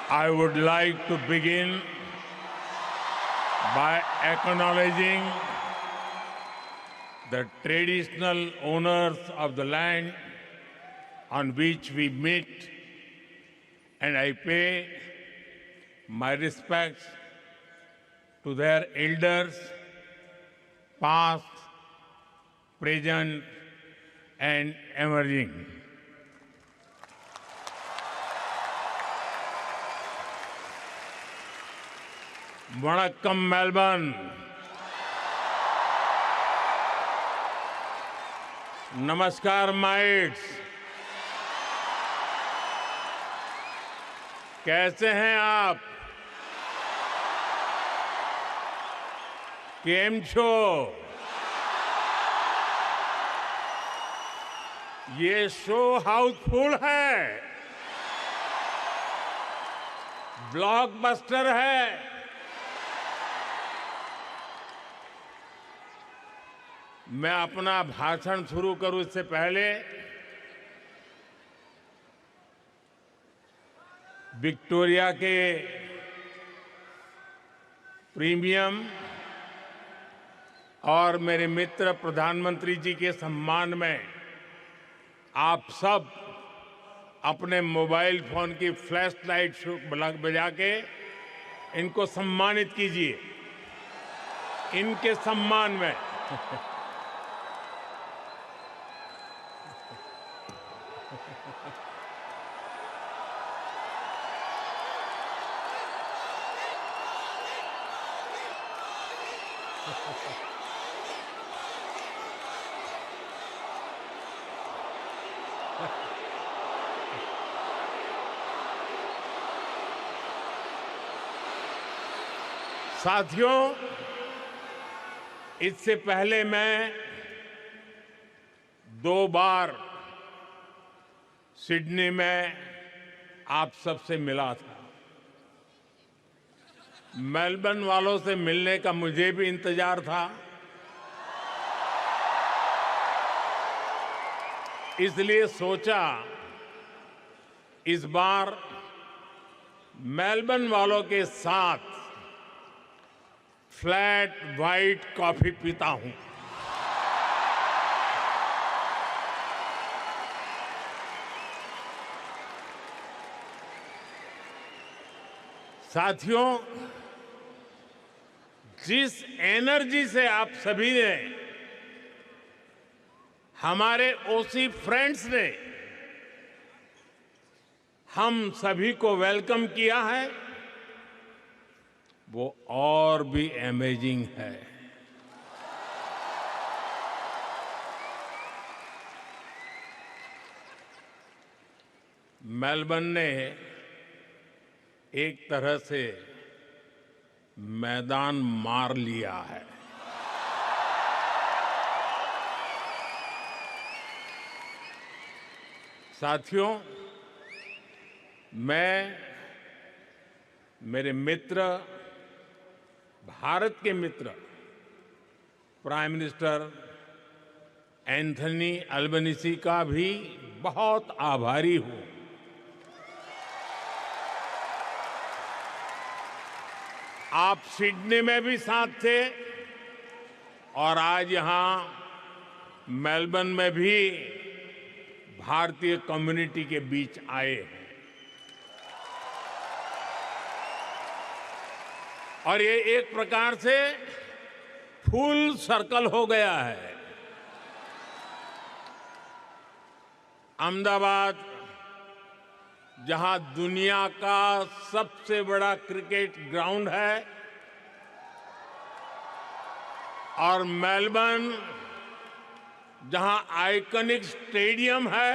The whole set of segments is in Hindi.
I would like to begin by acknowledging the traditional owners of the land on which we meet, and I pay my respects to their elders, past, present, and emerging. Vanakkam, Melbourne. नमस्कार माइट्स, कैसे हैं आप? केम छो? ये शो हाउसफुल है, ब्लॉकबस्टर है। मैं अपना भाषण शुरू करूं इससे पहले विक्टोरिया के प्रीमियम और मेरे मित्र प्रधानमंत्री जी के सम्मान में आप सब अपने मोबाइल फोन की फ्लैश लाइट बजा के इनको सम्मानित कीजिए। इनके सम्मान में साथियों, इससे पहले मैं 2 बार सिडनी में आप सबसे मिला था। मेलबर्न वालों से मिलने का मुझे भी इंतजार था, इसलिए सोचा इस बार मेलबर्न वालों के साथ फ्लैट व्हाइट कॉफी पीता हूं। साथियों, जिस एनर्जी से आप सभी ने, हमारे ओसी फ्रेंड्स ने हम सभी को वेलकम किया है, वो और भी अमेजिंग है। मेलबर्न ने एक तरह से मैदान मार लिया है। साथियों, मैं मेरे मित्र, भारत के मित्र प्राइम मिनिस्टर एंथनी अल्बनीसी का भी बहुत आभारी हूं। आप सिडनी में भी साथ थे और आज यहां मेलबर्न में भी भारतीय कम्युनिटी के बीच आए हैं। और ये एक प्रकार से फुल सर्कल हो गया है। अहमदाबाद, जहां दुनिया का सबसे बड़ा क्रिकेट ग्राउंड है, और मेलबर्न, जहां आइकॉनिक स्टेडियम है,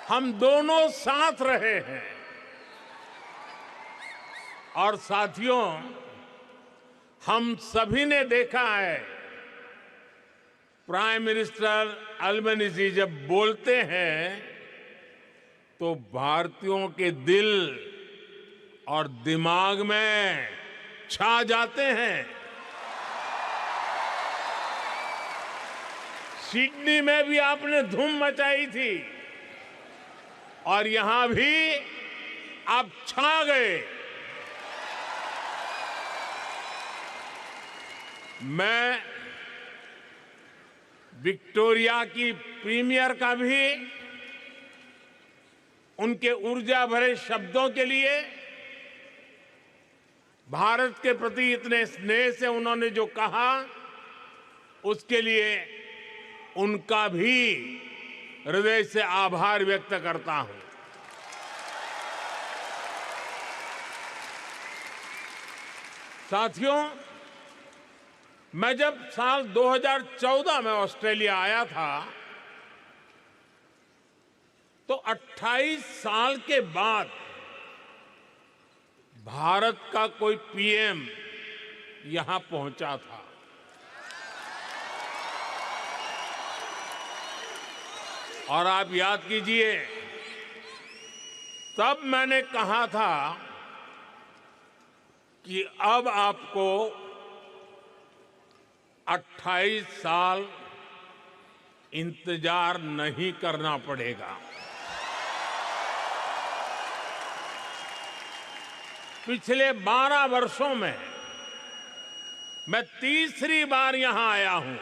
हम दोनों साथ रहे हैं। और साथियों, हम सभी ने देखा है, प्राइम मिनिस्टर अल्बनीजी जब बोलते हैं तो भारतीयों के दिल और दिमाग में छा जाते हैं। सिडनी में भी आपने धूम मचाई थी। और यहां भी आप छा गए। मैं विक्टोरिया की प्रीमियर का भी उनके ऊर्जा भरे शब्दों के लिए, भारत के प्रति इतने स्नेह से उन्होंने जो कहा, उसके लिए उनका भी हृदय से आभार व्यक्त करता हूं। साथियों, मैं जब साल 2014 में ऑस्ट्रेलिया आया था, तो 28 साल के बाद भारत का कोई पीएम यहां पहुंचा था। और आप याद कीजिए, तब मैंने कहा था कि अब आपको 28 साल इंतजार नहीं करना पड़ेगा। पिछले 12 वर्षों में मैं तीसरी बार यहां आया हूं।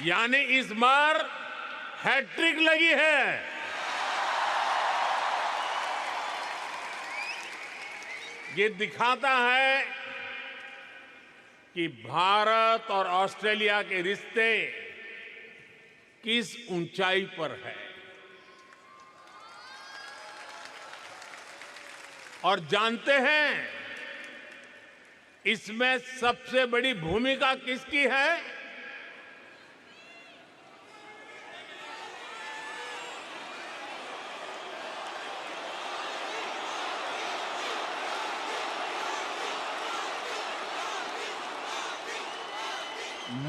यानी इस बार हैट्रिक लगी है। ये दिखाता है कि भारत और ऑस्ट्रेलिया के रिश्ते किस ऊंचाई पर है। और जानते हैं, इसमें सबसे बड़ी भूमिका किसकी है?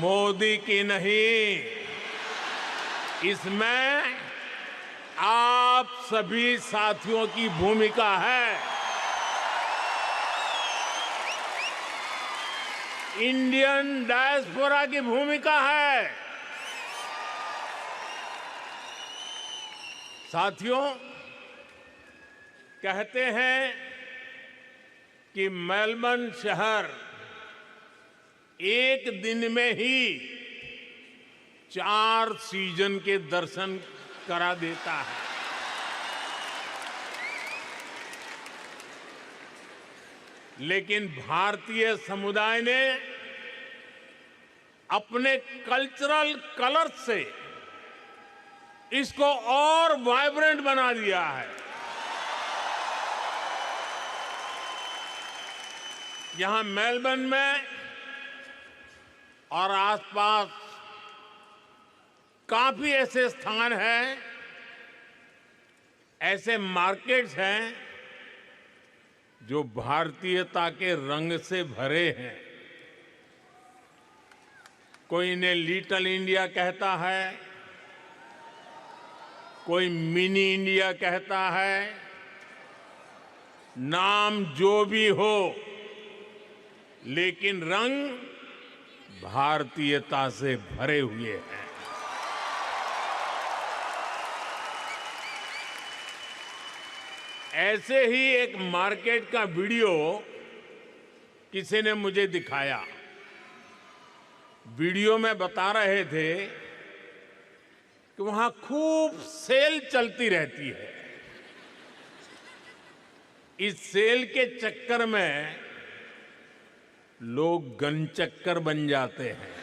मोदी की नहीं, इसमें आप सभी साथियों की भूमिका है। इंडियन डायस्पोरा की भूमिका है। साथियों, कहते हैं कि मेलबर्न शहर एक दिन में ही 4 सीजन के दर्शन करा देता है। लेकिन भारतीय समुदाय ने अपने कल्चरल कलर से इसको और वाइब्रेंट बना दिया है। यहां मेलबर्न में और आसपास काफी ऐसे स्थान हैं, ऐसे मार्केट्स हैं जो भारतीयता के रंग से भरे हैं। कोई इन्हें लिटिल इंडिया कहता है, कोई मिनी इंडिया कहता है। नाम जो भी हो, लेकिन रंग भारतीयता से भरे हुए हैं। ऐसे ही एक मार्केट का वीडियो किसी ने मुझे दिखाया। वीडियो में बता रहे थे कि वहां खूब सेल चलती रहती है। इस सेल के चक्कर में लोग गनचक्कर बन जाते हैं।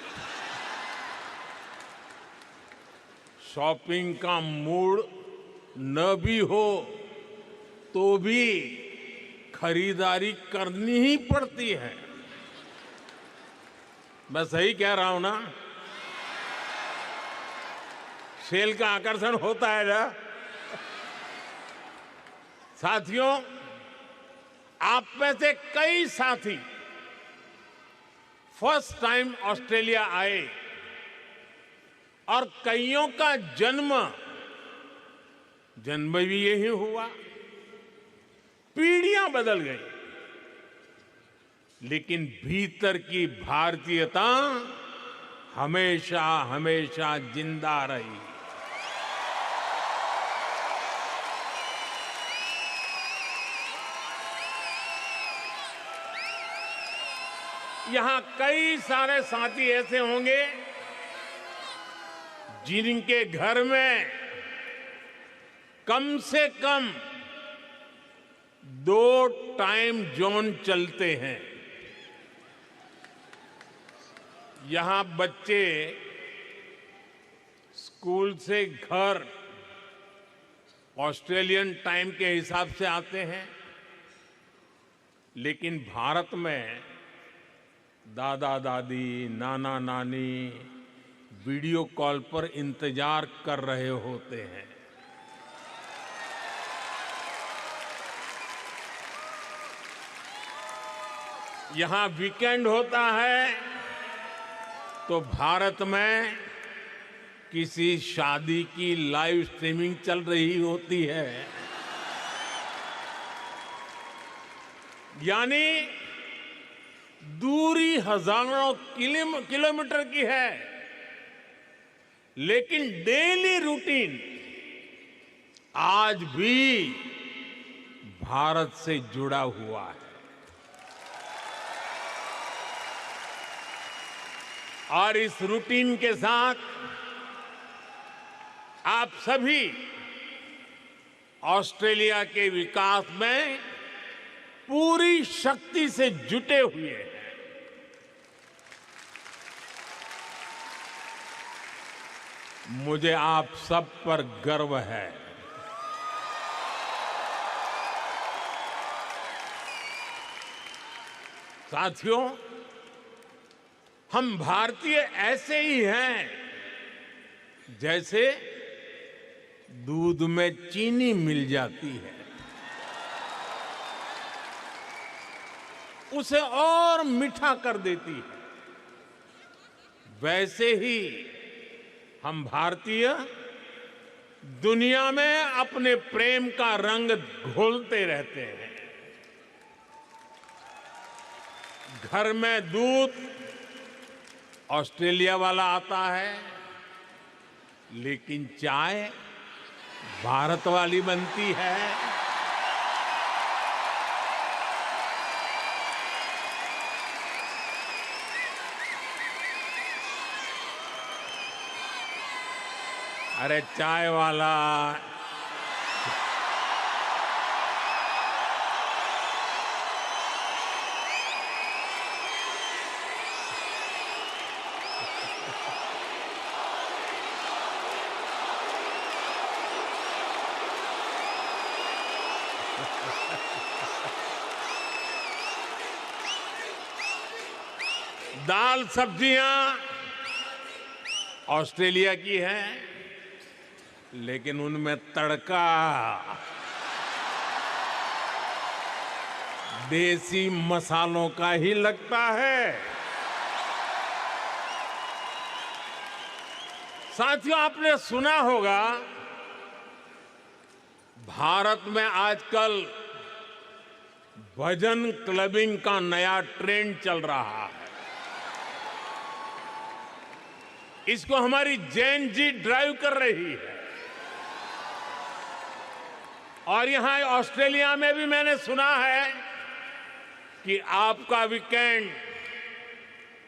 शॉपिंग का मूड न भी हो तो भी खरीदारी करनी ही पड़ती है। मैं सही कह रहा हूं ना? सेल का आकर्षण होता है ना? साथियों, आप में से कई साथी फर्स्ट टाइम ऑस्ट्रेलिया आए और कईयों का जन्म भी यही हुआ। पीढ़ियां बदल गई, लेकिन भीतर की भारतीयता हमेशा हमेशा जिंदा रही। यहां कई सारे साथी ऐसे होंगे जिनके घर में कम से कम 2 टाइम जोन चलते हैं। यहां बच्चे स्कूल से घर ऑस्ट्रेलियन टाइम के हिसाब से आते हैं, लेकिन भारत में दादा दादी, नाना नानी वीडियो कॉल पर इंतजार कर रहे होते हैं। यहां वीकेंड होता है तो भारत में किसी शादी की लाइव स्ट्रीमिंग चल रही होती है। यानी दूरी हजारों किलोमीटर की है, लेकिन डेली रूटीन आज भी भारत से जुड़ा हुआ है। और इस रूटीन के साथ आप सभी ऑस्ट्रेलिया के विकास में पूरी शक्ति से जुटे हुए हैं। मुझे आप सब पर गर्व है। साथियों, हम भारतीय ऐसे ही हैं जैसे दूध में चीनी मिल जाती है, उसे और मीठा कर देती है। वैसे ही हम भारतीय दुनिया में अपने प्रेम का रंग घोलते रहते हैं। घर में दूध ऑस्ट्रेलिया वाला आता है, लेकिन चाय भारत वाली बनती है। अरे चाय वाला दाल सब्जियां ऑस्ट्रेलिया की हैं, लेकिन उनमें तड़का देसी मसालों का ही लगता है। साथियों, आपने सुना होगा भारत में आजकल भजन क्लबिंग का नया ट्रेंड चल रहा है। इसको हमारी जेन जी ड्राइव कर रही है। और यहां ऑस्ट्रेलिया में भी मैंने सुना है कि आपका वीकेंड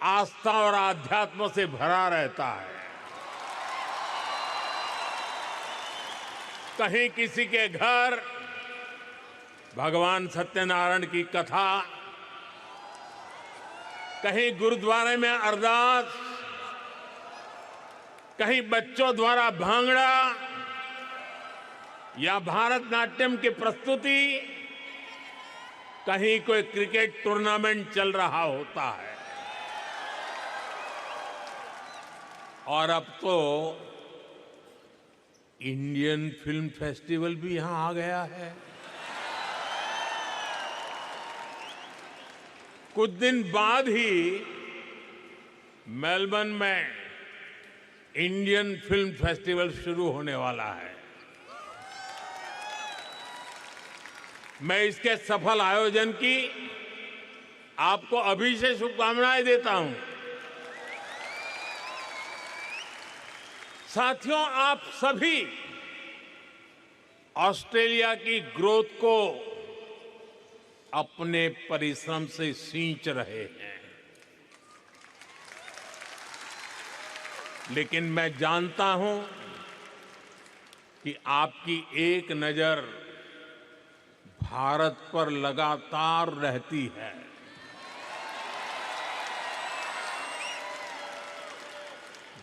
आस्था और आध्यात्म से भरा रहता है। कहीं किसी के घर भगवान सत्यनारायण की कथा, कहीं गुरुद्वारे में अरदास, कहीं बच्चों द्वारा भांगड़ा या भारतनाट्यम की प्रस्तुति, कहीं कोई क्रिकेट टूर्नामेंट चल रहा होता है। और अब तो इंडियन फिल्म फेस्टिवल भी यहां आ गया है। कुछ दिन बाद ही मेलबर्न में इंडियन फिल्म फेस्टिवल शुरू होने वाला है। मैं इसके सफल आयोजन की आपको अभी से शुभकामनाएं देता हूं। साथियों, आप सभी ऑस्ट्रेलिया की ग्रोथ को अपने परिश्रम से सींच रहे हैं, लेकिन मैं जानता हूं कि आपकी एक नजर भारत पर लगातार रहती है।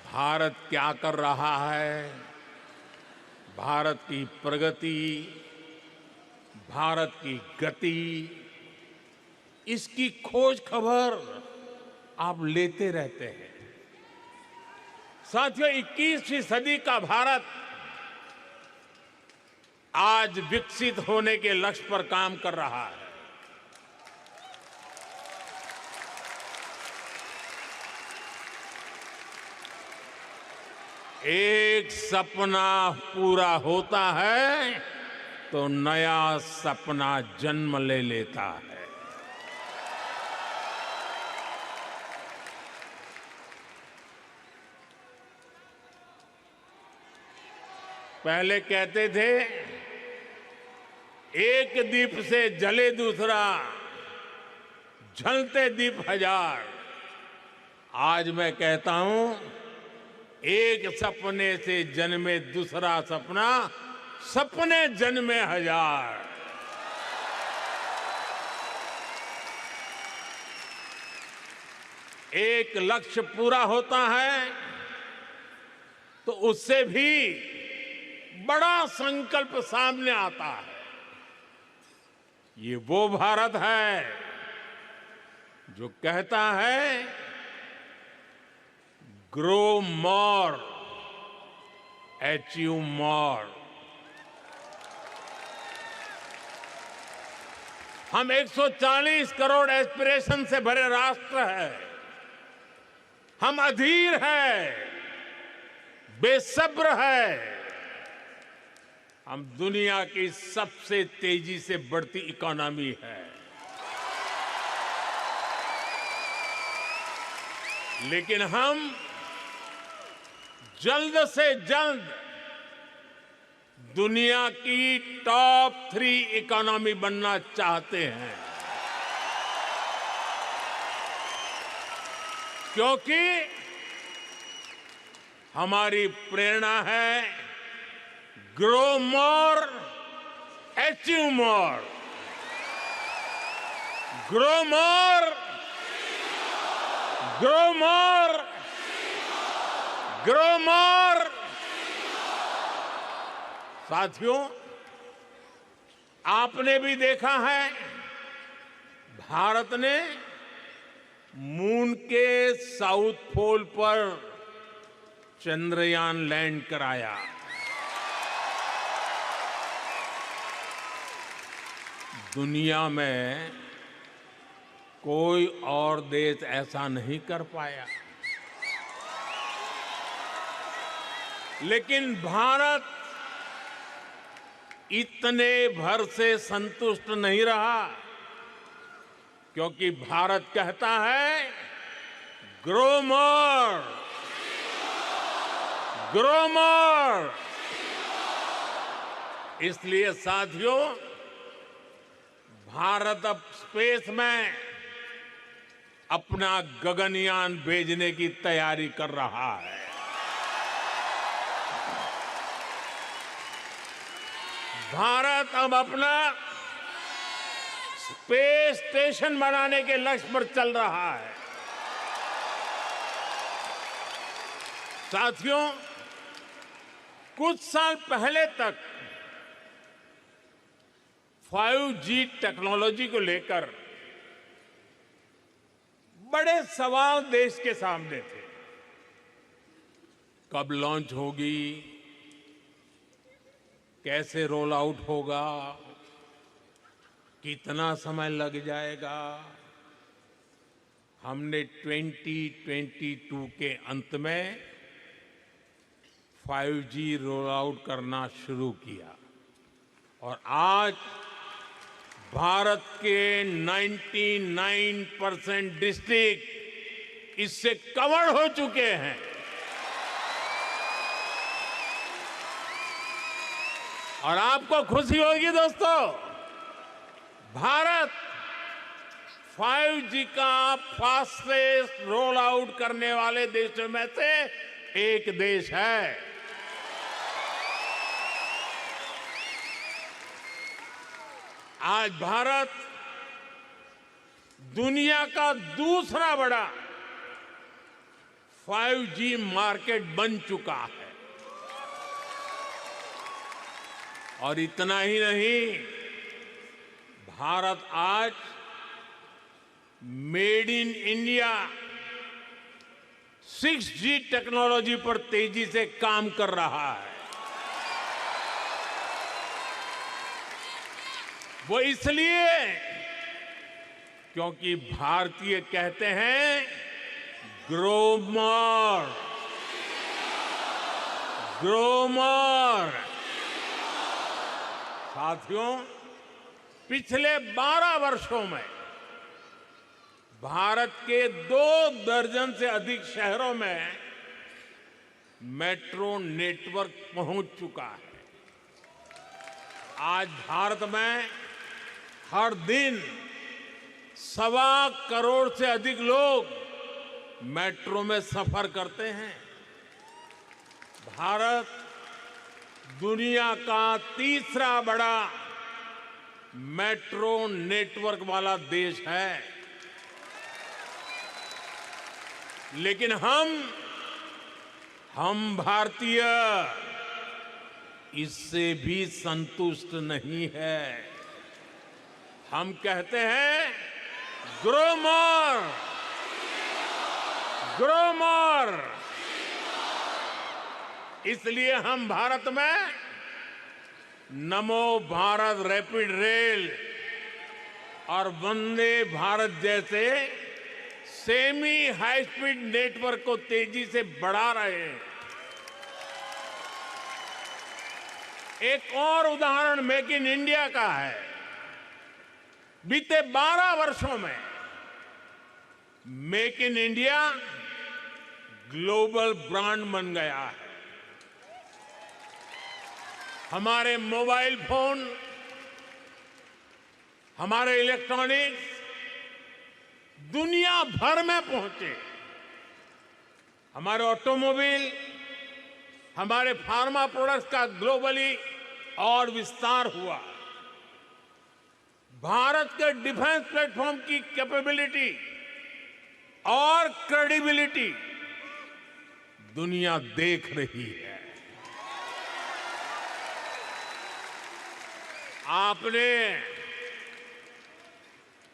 भारत क्या कर रहा है, भारत की प्रगति, भारत की गति, इसकी खोज खबर आप लेते रहते हैं। साथियों, 21वीं सदी का भारत आज विकसित होने के लक्ष्य पर काम कर रहा है। एक सपना पूरा होता है तो नया सपना जन्म ले लेता है। पहले कहते थे, एक दीप से जले दूसरा, जलते दीप हजार। आज मैं कहता हूं, एक सपने से जन्मे दूसरा सपना, सपने जन्मे हजार। एक लक्ष्य पूरा होता है तो उससे भी बड़ा संकल्प सामने आता है। ये वो भारत है जो कहता है, ग्रो मोर, अचीव मोर। हम 140 करोड़ एस्पिरेशन से भरे राष्ट्र है। हम अधीर है, बेसब्र है। हम दुनिया की सबसे तेजी से बढ़ती इकोनॉमी है, लेकिन हम जल्द से जल्द दुनिया की टॉप 3 इकोनॉमी बनना चाहते हैं, क्योंकि हमारी प्रेरणा है, grow more, achieve more. Grow more, grow more, grow more. साथियों, आपने भी देखा है, भारत ने मून के साउथ पोल पर चंद्रयान लैंड कराया। दुनिया में कोई और देश ऐसा नहीं कर पाया, लेकिन भारत इतने भर से संतुष्ट नहीं रहा, क्योंकि भारत कहता है, ग्रो मोर, ग्रो मोर। इसलिए साथियों, भारत अब स्पेस में अपना गगनयान भेजने की तैयारी कर रहा है। भारत अब अपना स्पेस स्टेशन बनाने के लक्ष्य पर चल रहा है। साथियों, कुछ साल पहले तक 5G टेक्नोलॉजी को लेकर बड़े सवाल देश के सामने थे। कब लॉन्च होगी, कैसे रोल आउट होगा, कितना समय लग जाएगा। हमने 2022 के अंत में 5G रोल आउट करना शुरू किया और आज भारत के 99% डिस्ट्रिक्ट इससे कवर हो चुके हैं। और आपको खुशी होगी दोस्तों, भारत 5G का फास्टेस्ट रोल आउट करने वाले देशों में से एक देश है। आज भारत दुनिया का दूसरा बड़ा 5G मार्केट बन चुका है। और इतना ही नहीं, भारत आज made in India 6G technology पर तेजी से काम कर रहा है। वो इसलिए क्योंकि भारतीय कहते हैं ग्रो मोर, ग्रो मोर। साथियों, पिछले 12 वर्षों में भारत के 2 दर्जन से अधिक शहरों में मेट्रो नेटवर्क पहुंच चुका है। आज भारत में हर दिन 1.25 करोड़ से अधिक लोग मेट्रो में सफर करते हैं। भारत दुनिया का तीसरा बड़ा मेट्रो नेटवर्क वाला देश है। लेकिन हम भारतीय इससे भी संतुष्ट नहीं है। हम कहते हैं ग्रो मोर, ग्रो मोर। इसलिए हम भारत में नमो भारत रैपिड रेल और वंदे भारत जैसे सेमी हाई स्पीड नेटवर्क को तेजी से बढ़ा रहे हैं। एक और उदाहरण मेक इन इंडिया का है। बीते 12 वर्षों में make in India global brand बन गया है। हमारे मोबाइल फोन, हमारे इलेक्ट्रॉनिक्स दुनिया भर में पहुंचे। हमारे ऑटोमोबाइल, हमारे फार्मा प्रोडक्ट्स का ग्लोबली और विस्तार हुआ। भारत के डिफेंस प्लेटफॉर्म की कैपेबिलिटी और क्रेडिबिलिटी दुनिया देख रही है।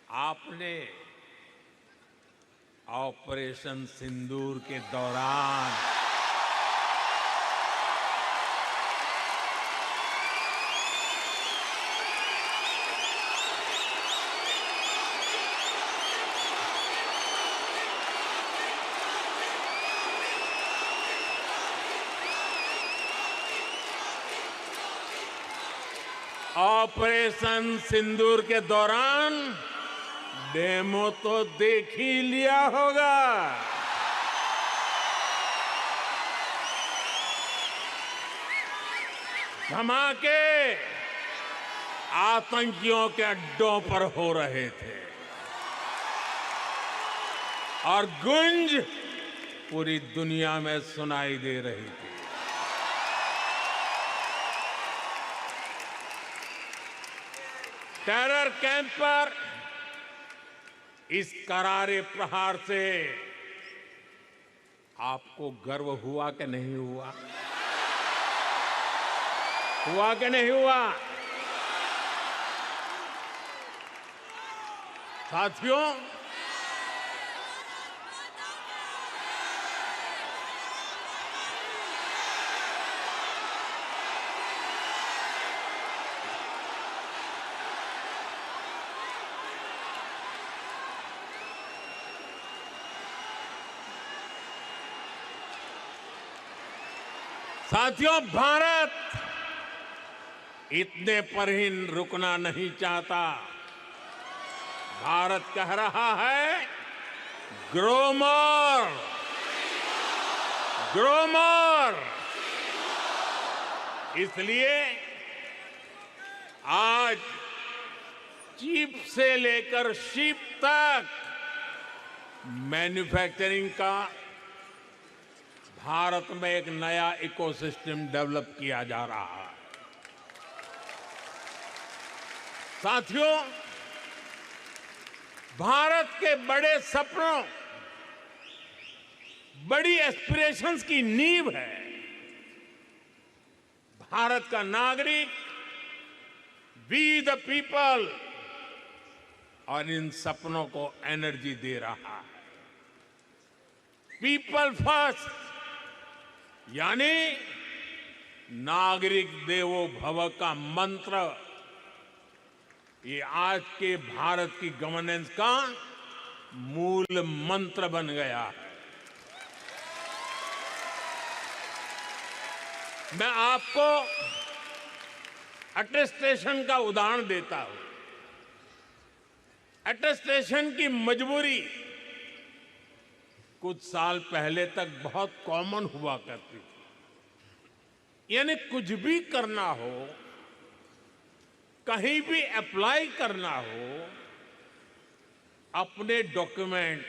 आपने ऑपरेशन सिंदूर के दौरान ऑपरेशन सिंदूर के दौरान डेमो तो देख ही लिया होगा। धमाके आतंकियों के अड्डों पर हो रहे थे और गूंज पूरी दुनिया में सुनाई दे रही थी। टेरर कैंप पर इस करारे प्रहार से आपको गर्व हुआ कि नहीं हुआ? हुआ कि नहीं हुआ? साथियों, भारत इतने पर ही रुकना नहीं चाहता। भारत कह रहा है ग्रो मोर, ग्रो मोर। इसलिए आज चिप से लेकर शिप तक मैन्युफैक्चरिंग का भारत में एक नया इकोसिस्टम डेवलप किया जा रहा है। साथियों, भारत के बड़े सपनों, बड़ी एस्पिरेशंस की नींव है भारत का नागरिक, वी द पीपल, और इन सपनों को एनर्जी दे रहा है। पीपल फर्स्ट, यानी नागरिक देवो भव का मंत्र, ये आज के भारत की गवर्नेंस का मूल मंत्र बन गया है। मैं आपको अटेस्टेशन का उदाहरण देता हूं। अटेस्टेशन की मजबूरी कुछ साल पहले तक बहुत कॉमन हुआ करती थी। यानी कुछ भी करना हो, कहीं भी अप्लाई करना हो, अपने डॉक्यूमेंट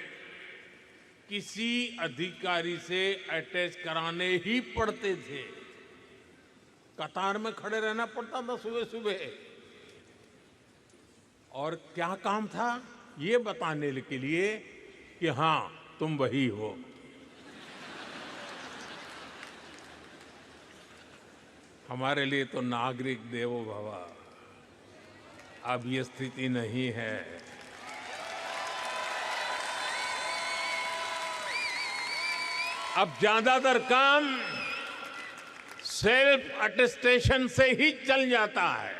किसी अधिकारी से अटैच कराने ही पड़ते थे। कतार में खड़े रहना पड़ता था सुबह सुबह, और क्या काम था? ये बताने के लिए कि हां, तुम वही हो। हमारे लिए तो नागरिक देवो भव अब ये स्थिति नहीं है। अब ज्यादातर काम सेल्फ अटेस्टेशन से ही चल जाता है।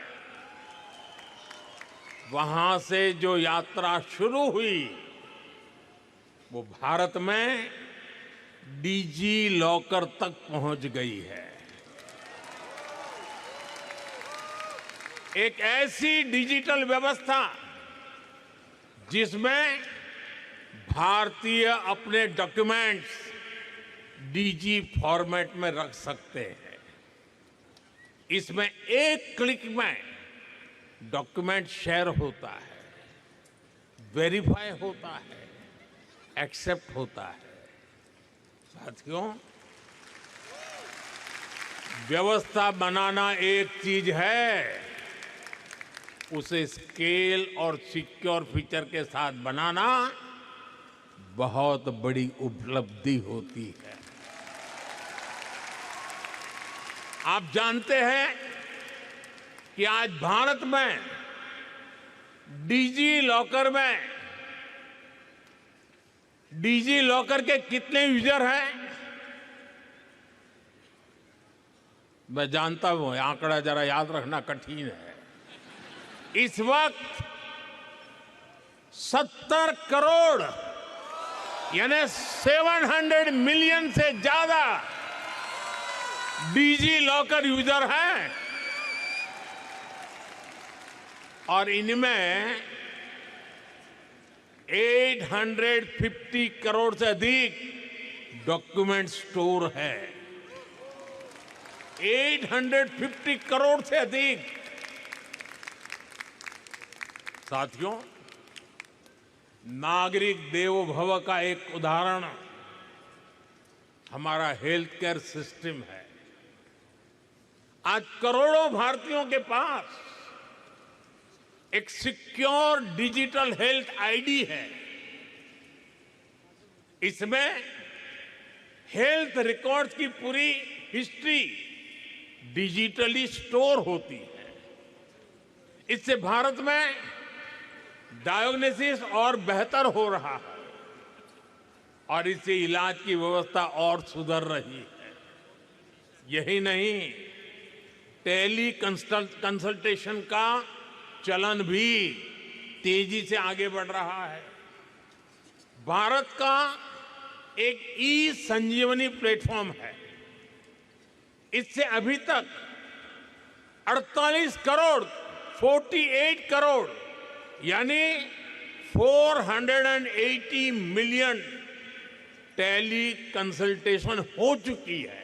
वहां से जो यात्रा शुरू हुई वो भारत में डिजी लॉकर तक पहुंच गई है। एक ऐसी डिजिटल व्यवस्था जिसमें भारतीय अपने डॉक्यूमेंट्स डीजी फॉर्मेट में रख सकते हैं। इसमें एक क्लिक में डॉक्यूमेंट शेयर होता है, वेरीफाई होता है, एक्सेप्ट होता है। साथियों, व्यवस्था बनाना एक चीज है, उसे स्केल और सिक्योर फीचर के साथ बनाना बहुत बड़ी उपलब्धि होती है। आप जानते हैं कि आज भारत में डिजी लॉकर के कितने यूजर हैं? मैं जानता हूं आंकड़ा जरा याद रखना कठिन है। इस वक्त 70 करोड़ यानी 700 मिलियन से ज्यादा डिजी लॉकर यूजर हैं, और इनमें 850 करोड़ से अधिक डॉक्यूमेंट स्टोर है। 850 करोड़ से अधिक। साथियों, नागरिक देवो भव का एक उदाहरण हमारा हेल्थ केयर सिस्टम है। आज करोड़ों भारतीयों के पास एक सिक्योर डिजिटल हेल्थ आईडी है। इसमें हेल्थ रिकॉर्ड्स की पूरी हिस्ट्री डिजिटली स्टोर होती है। इससे भारत में डायग्नोसिस और बेहतर हो रहा है, और इससे इलाज की व्यवस्था और सुधर रही है। यही नहीं, टेली कंसल्टेशन का चलन भी तेजी से आगे बढ़ रहा है। भारत का एक ई संजीवनी प्लेटफॉर्म है। इससे अभी तक 48 करोड़ यानी 480 मिलियन टेली कंसल्टेशन हो चुकी है।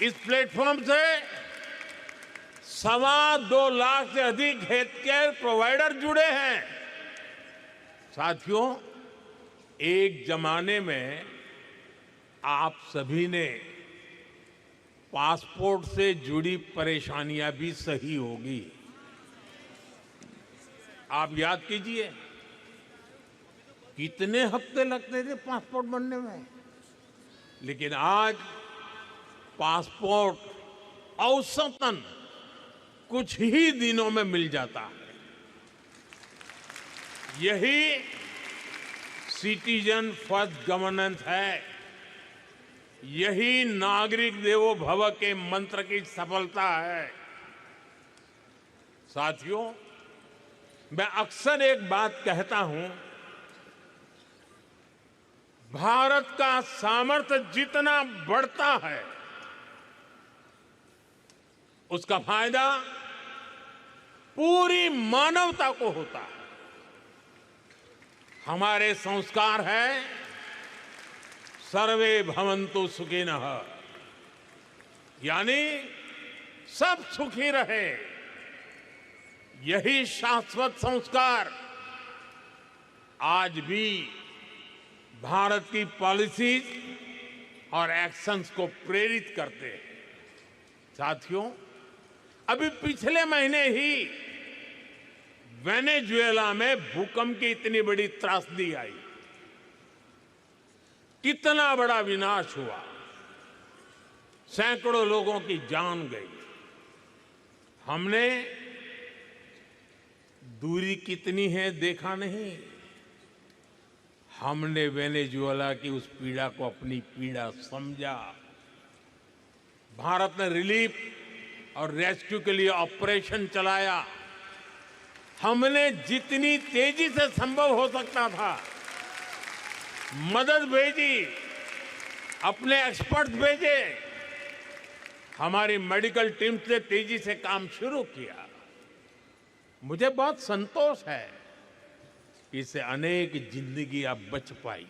इस प्लेटफॉर्म से 2.25 लाख से अधिक हेल्थ केयर प्रोवाइडर जुड़े हैं। साथियों, एक जमाने में आप सभी ने पासपोर्ट से जुड़ी परेशानियां भी सही होगी। आप याद कीजिए, कितने हफ्ते लगते थे पासपोर्ट बनने में, लेकिन आज पासपोर्ट औसतन कुछ ही दिनों में मिल जाता है। यही सिटीजन फर्स्ट गवर्नेंस है, यही नागरिक देवो भव के मंत्र की सफलता है। साथियों, मैं अक्सर एक बात कहता हूं, भारत का सामर्थ्य जितना बढ़ता है उसका फायदा पूरी मानवता को होता है। हमारे संस्कार है सर्वे भवन्तु सुखिनः, यानी सब सुखी रहे। यही शाश्वत संस्कार आज भी भारत की पॉलिसीज और एक्शंस को प्रेरित करते हैं। साथियों, अभी पिछले महीने ही वेनेजुएला में भूकंप की इतनी बड़ी त्रासदी आई, कितना बड़ा विनाश हुआ, सैकड़ों लोगों की जान गई। हमने दूरी कितनी है देखा नहीं, हमने वेनेजुएला की उस पीड़ा को अपनी पीड़ा समझा। भारत ने रिलीफ और रेस्क्यू के लिए ऑपरेशन चलाया। हमने जितनी तेजी से संभव हो सकता था मदद भेजी, अपने एक्सपर्ट्स भेजे, हमारी मेडिकल टीम से तेजी से काम शुरू किया। मुझे बहुत संतोष है कि इससे अनेक जिंदगियां बच पाई।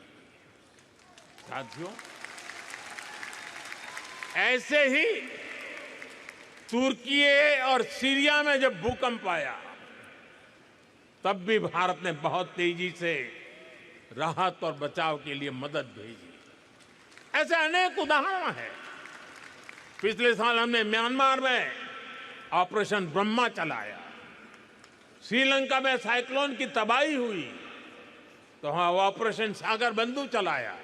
साथियों, ऐसे ही तुर्की और सीरिया में जब भूकंप आया तब भी भारत ने बहुत तेजी से राहत और बचाव के लिए मदद भेजी। ऐसे अनेक उदाहरण हैं। पिछले साल हमने म्यांमार में ऑपरेशन ब्रह्मा चलाया। श्रीलंका में साइक्लोन की तबाही हुई तो वहां ऑपरेशन सागर बंधु चलाया।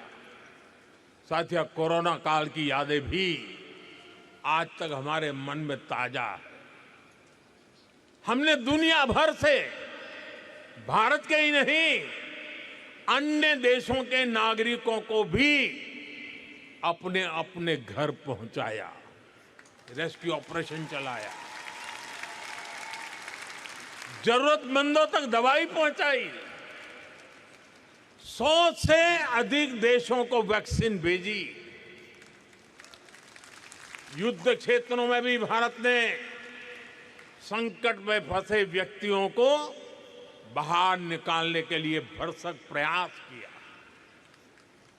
साथियों, कोरोना काल की यादें भी आज तक हमारे मन में ताजा है। हमने दुनिया भर से भारत के ही नहीं अन्य देशों के नागरिकों को भी अपने अपने घर पहुंचाया, रेस्क्यू ऑपरेशन चलाया, जरूरतमंदों तक दवाई पहुंचाई, 100 से अधिक देशों को वैक्सीन भेजी। युद्ध क्षेत्रों में भी भारत ने संकट में फंसे व्यक्तियों को बाहर निकालने के लिए भरसक प्रयास किया।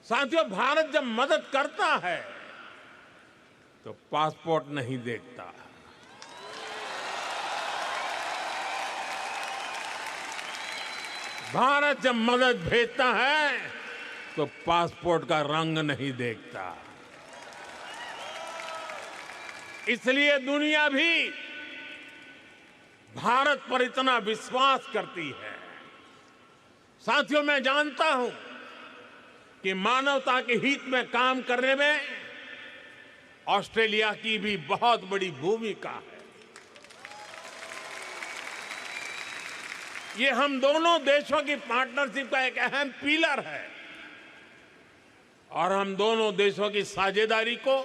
साथियों, भारत जब मदद करता है तो पासपोर्ट नहीं देखता। भारत जब मदद भेजता है तो पासपोर्ट का रंग नहीं देखता। इसलिए दुनिया भी भारत पर इतना विश्वास करती है। साथियों, मैं जानता हूं कि मानवता के हित में काम करने में ऑस्ट्रेलिया की भी बहुत बड़ी भूमिका है। ये हम दोनों देशों की पार्टनरशिप का एक अहम पिलर है और हम दोनों देशों की साझेदारी को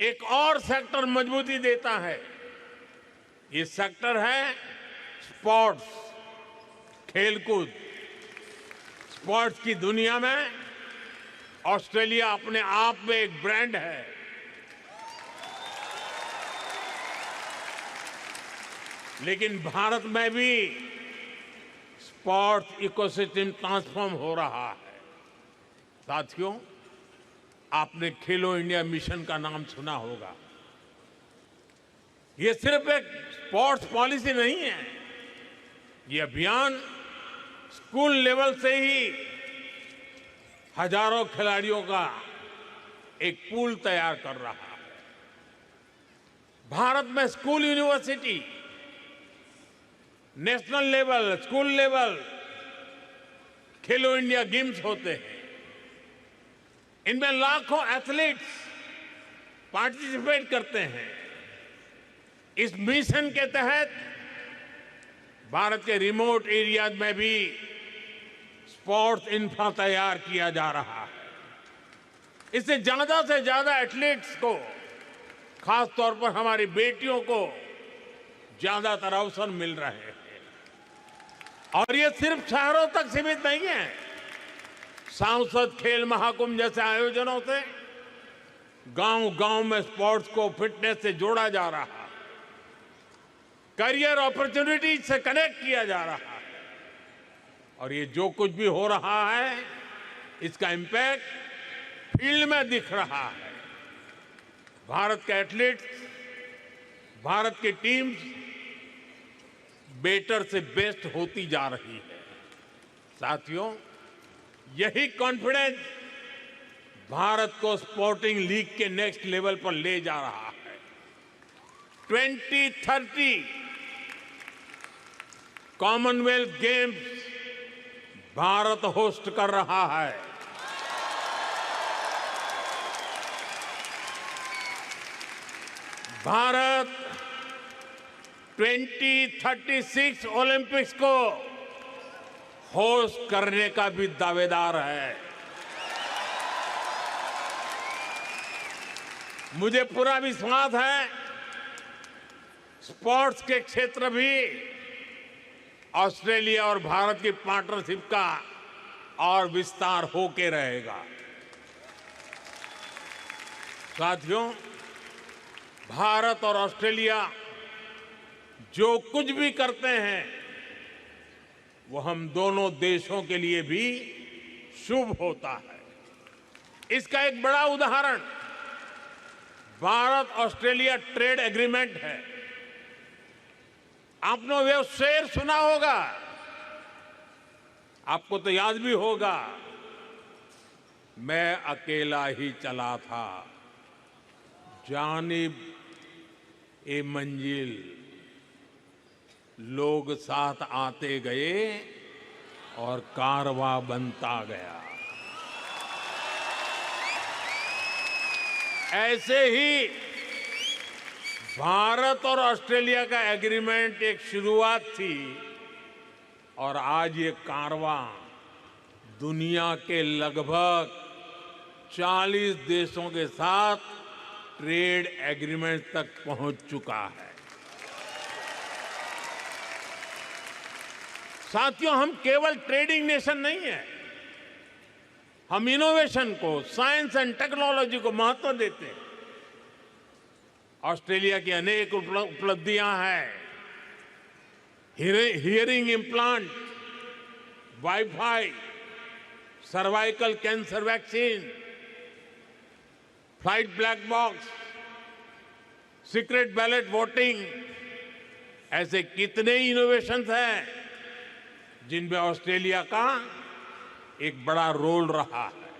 एक और सेक्टर मजबूती देता है। ये सेक्टर है स्पोर्ट्स, खेलकूद। स्पोर्ट्स की दुनिया में ऑस्ट्रेलिया अपने आप में एक ब्रांड है। लेकिन भारत में भी स्पोर्ट्स इकोसिस्टम ट्रांसफॉर्म हो रहा है। साथियों, आपने खेलो इंडिया मिशन का नाम सुना होगा। ये सिर्फ एक स्पोर्ट्स पॉलिसी नहीं है, ये अभियान स्कूल लेवल से ही हजारों खिलाड़ियों का एक पूल तैयार कर रहा है। भारत में school, university, national level, school level खेलो इंडिया गेम्स होते हैं। इनमें लाखों एथलीट्स पार्टिसिपेट करते हैं। इस मिशन के तहत भारत के रिमोट एरियाज में भी स्पोर्ट्स इंफ्रा तैयार किया जा रहा है। इससे ज्यादा से ज्यादा एथलीट्स को, खास तौर पर हमारी बेटियों को ज्यादातर अवसर मिल रहे हैं। और ये सिर्फ शहरों तक सीमित नहीं है। सांसद खेल महाकुंभ जैसे आयोजनों से गांव-गांव में स्पोर्ट्स को फिटनेस से जोड़ा जा रहा है, करियर अपॉर्चुनिटीज से कनेक्ट किया जा रहा है। और ये जो कुछ भी हो रहा है, इसका इंपैक्ट फील्ड में दिख रहा है। भारत के एथलीट्स, भारत की टीम्स बेटर से बेस्ट होती जा रही है। साथियों, यही कॉन्फिडेंस भारत को स्पोर्टिंग लीग के नेक्स्ट लेवल पर ले जा रहा है। 2030 कॉमनवेल्थ गेम्स भारत होस्ट कर रहा है। भारत 2036 ओलंपिक्स को होस्ट करने का भी दावेदार है। मुझे पूरा विश्वास है, स्पोर्ट्स के क्षेत्र भी ऑस्ट्रेलिया और भारत की पार्टनरशिप का और विस्तार होके रहेगा। साथियों, भारत और ऑस्ट्रेलिया जो कुछ भी करते हैं, वो हम दोनों देशों के लिए भी शुभ होता है। इसका एक बड़ा उदाहरण भारत ऑस्ट्रेलिया ट्रेड एग्रीमेंट है। आपने वो शेर सुना होगा, आपको तो याद भी होगा, मैं अकेला ही चला था, जानिब ए मंजिल, लोग साथ आते गए और कारवां बनता गया। ऐसे ही भारत और ऑस्ट्रेलिया का एग्रीमेंट एक शुरुआत थी और आज ये कारवां दुनिया के लगभग 40 देशों के साथ ट्रेड एग्रीमेंट तक पहुंच चुका है। साथियों, हम केवल ट्रेडिंग नेशन नहीं है, हम इनोवेशन को, साइंस एंड टेक्नोलॉजी को महत्व देते हैं। ऑस्ट्रेलिया की अनेक उपलब्धियां हैं। Hearing implant, wifi, cervical cancer vaccine, flight black box, secret ballot voting, ऐसे कितने इनोवेशंस हैं जिनमें ऑस्ट्रेलिया का एक बड़ा रोल रहा है।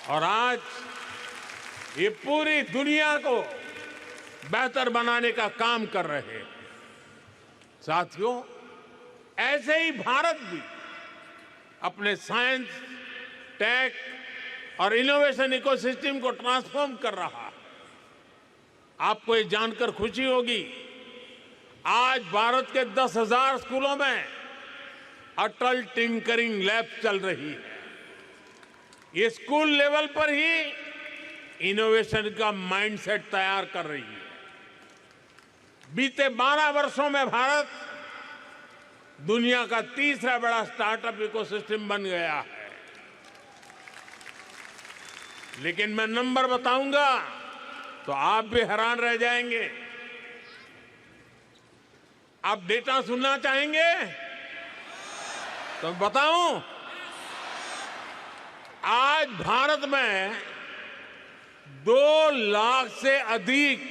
और आज ये पूरी दुनिया को बेहतर बनाने का काम कर रहे हैं। साथियों, ऐसे ही भारत भी अपने साइंस, टेक और इनोवेशन इकोसिस्टम को ट्रांसफॉर्म कर रहा है। आपको ये जानकर खुशी होगी, आज भारत के 10,000 स्कूलों में अटल टिंकरिंग लैब चल रही है। ये स्कूल लेवल पर ही इनोवेशन का माइंडसेट तैयार कर रही है। बीते 12 वर्षों में भारत दुनिया का तीसरा बड़ा स्टार्टअप इकोसिस्टम बन गया है। लेकिन मैं नंबर बताऊंगा तो आप भी हैरान रह जाएंगे। आप डेटा सुनना चाहेंगे तो बताऊं, आज भारत में 2 लाख से अधिक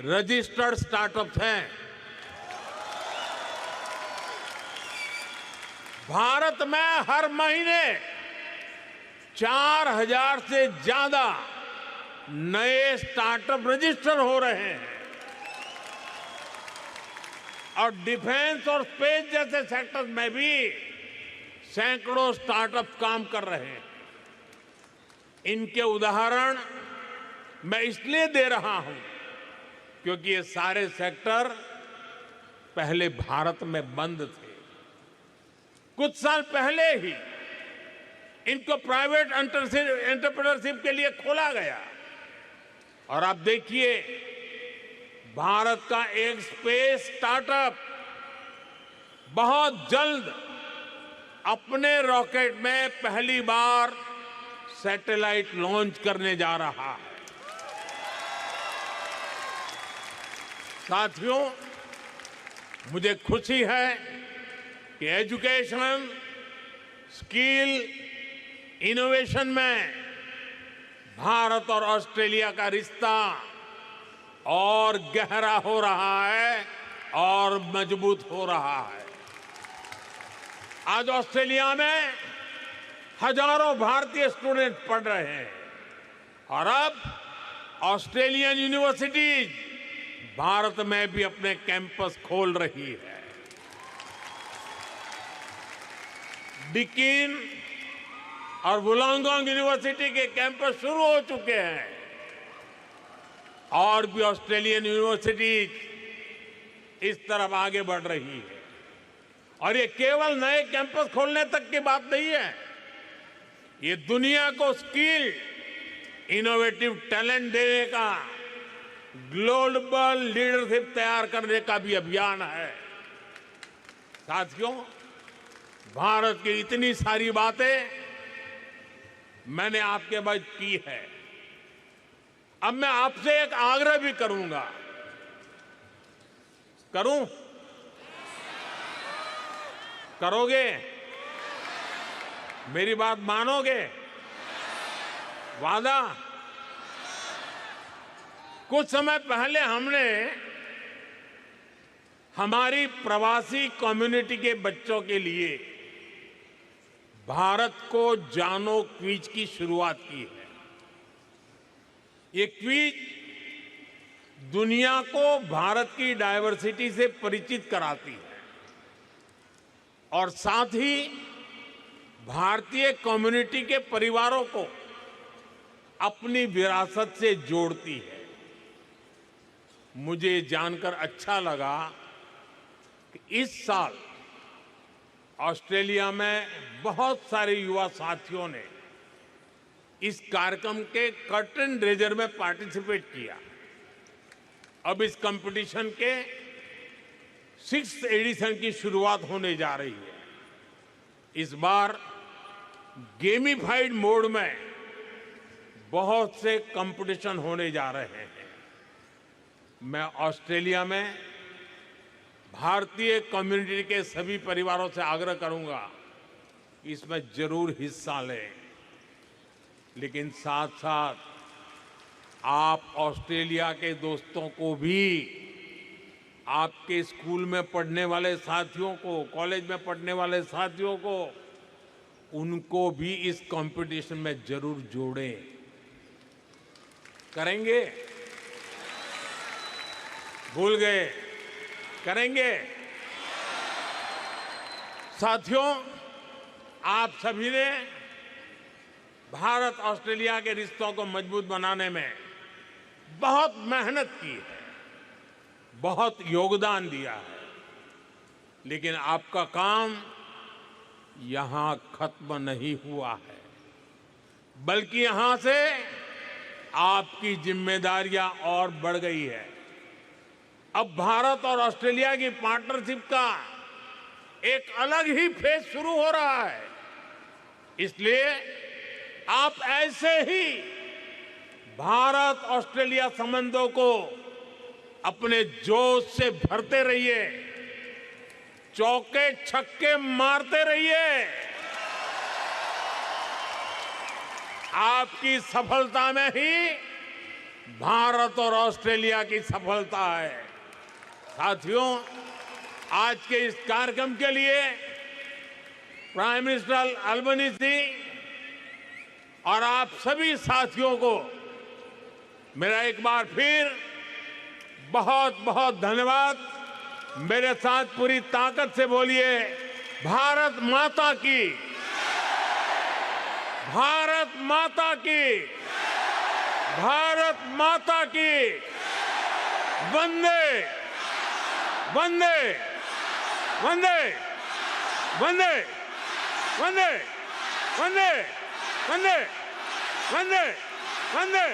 रजिस्टर्ड स्टार्टअप्स हैं। भारत में हर महीने 4,000 से ज्यादा नए स्टार्टअप रजिस्टर हो रहे हैं और डिफेंस और स्पेस जैसे सेक्टर में भी सैकड़ों स्टार्टअप काम कर रहे हैं। इनके उदाहरण मैं इसलिए दे रहा हूं क्योंकि ये सारे सेक्टर पहले भारत में बंद थे। कुछ साल पहले ही इनको प्राइवेट एंटरप्रेन्योरशिप के लिए खोला गया और आप देखिए भारत का एक स्पेस स्टार्टअप बहुत जल्द अपने रॉकेट में पहली बार सैटेलाइट लॉन्च करने जा रहा है। साथियों, मुझे खुशी है कि एजुकेशन, स्किल, इनोवेशन में भारत और ऑस्ट्रेलिया का रिश्ता और गहरा हो रहा है और मजबूत हो रहा है। आज ऑस्ट्रेलिया में हजारों भारतीय स्टूडेंट पढ़ रहे हैं और अब ऑस्ट्रेलियन यूनिवर्सिटीज भारत में भी अपने कैंपस खोल रही है। डिकीन और वुलांगोंग यूनिवर्सिटी के कैंपस शुरू हो चुके हैं और भी ऑस्ट्रेलियन यूनिवर्सिटीज इस तरफ आगे बढ़ रही है। और ये केवल नए कैंपस खोलने तक की बात नहीं है, ये दुनिया को स्किल, इनोवेटिव टैलेंट देने का, ग्लोबल लीडरशिप तैयार करने का भी अभियान है। साथियों, भारत की इतनी सारी बातें मैंने आपके बाद की है। अब मैं आपसे एक आग्रह भी करूंगा। करूं? करोगे? मेरी बात मानोगे? वादा? कुछ समय पहले हमने हमारी प्रवासी कम्युनिटी के बच्चों के लिए भारत को जानो क्विज की शुरुआत की है। ये क्विज दुनिया को भारत की डायवर्सिटी से परिचित कराती है और साथ ही भारतीय कम्युनिटी के परिवारों को अपनी विरासत से जोड़ती है। मुझे जानकर अच्छा लगा कि इस साल ऑस्ट्रेलिया में बहुत सारे युवा साथियों ने इस कार्यक्रम के कर्टन रेजर में पार्टिसिपेट किया। अब इस कंपटीशन के 6th एडिशन की शुरुआत होने जा रही है। इस बार गेमिफाइड मोड में बहुत से कंपटीशन होने जा रहे हैं। मैं ऑस्ट्रेलिया में भारतीय कम्युनिटी के सभी परिवारों से आग्रह करूंगा कि इसमें जरूर हिस्सा लें, लेकिन साथ साथ आप ऑस्ट्रेलिया के दोस्तों को भी, आपके स्कूल में पढ़ने वाले साथियों को, कॉलेज में पढ़ने वाले साथियों को, उनको भी इस कंपटीशन में जरूर जोड़ें। करेंगे? भूल गए? करेंगे? साथियों, आप सभी ने भारत ऑस्ट्रेलिया के रिश्तों को मजबूत बनाने में बहुत मेहनत की है, बहुत योगदान दिया है, लेकिन आपका काम यहां खत्म नहीं हुआ है, बल्कि यहां से आपकी जिम्मेदारियां और बढ़ गई है। अब भारत और ऑस्ट्रेलिया की पार्टनरशिप का एक अलग ही फेज शुरू हो रहा है। इसलिए आप ऐसे ही भारत ऑस्ट्रेलिया संबंधों को अपने जोश से भरते रहिए, चौके छक्के मारते रहिए। आपकी सफलता में ही भारत और ऑस्ट्रेलिया की सफलता है। साथियों, आज के इस कार्यक्रम के लिए प्राइम मिनिस्टर अल्बनीज़ी और आप सभी साथियों को मेरा एक बार फिर बहुत बहुत धन्यवाद। मेरे साथ पूरी ताकत से बोलिए, भारत माता की, भारत माता की, भारत माता की, वंदे वंदे वंदे वंदे वंदे वंदे वंदे वंदे वंदे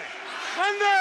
वंदे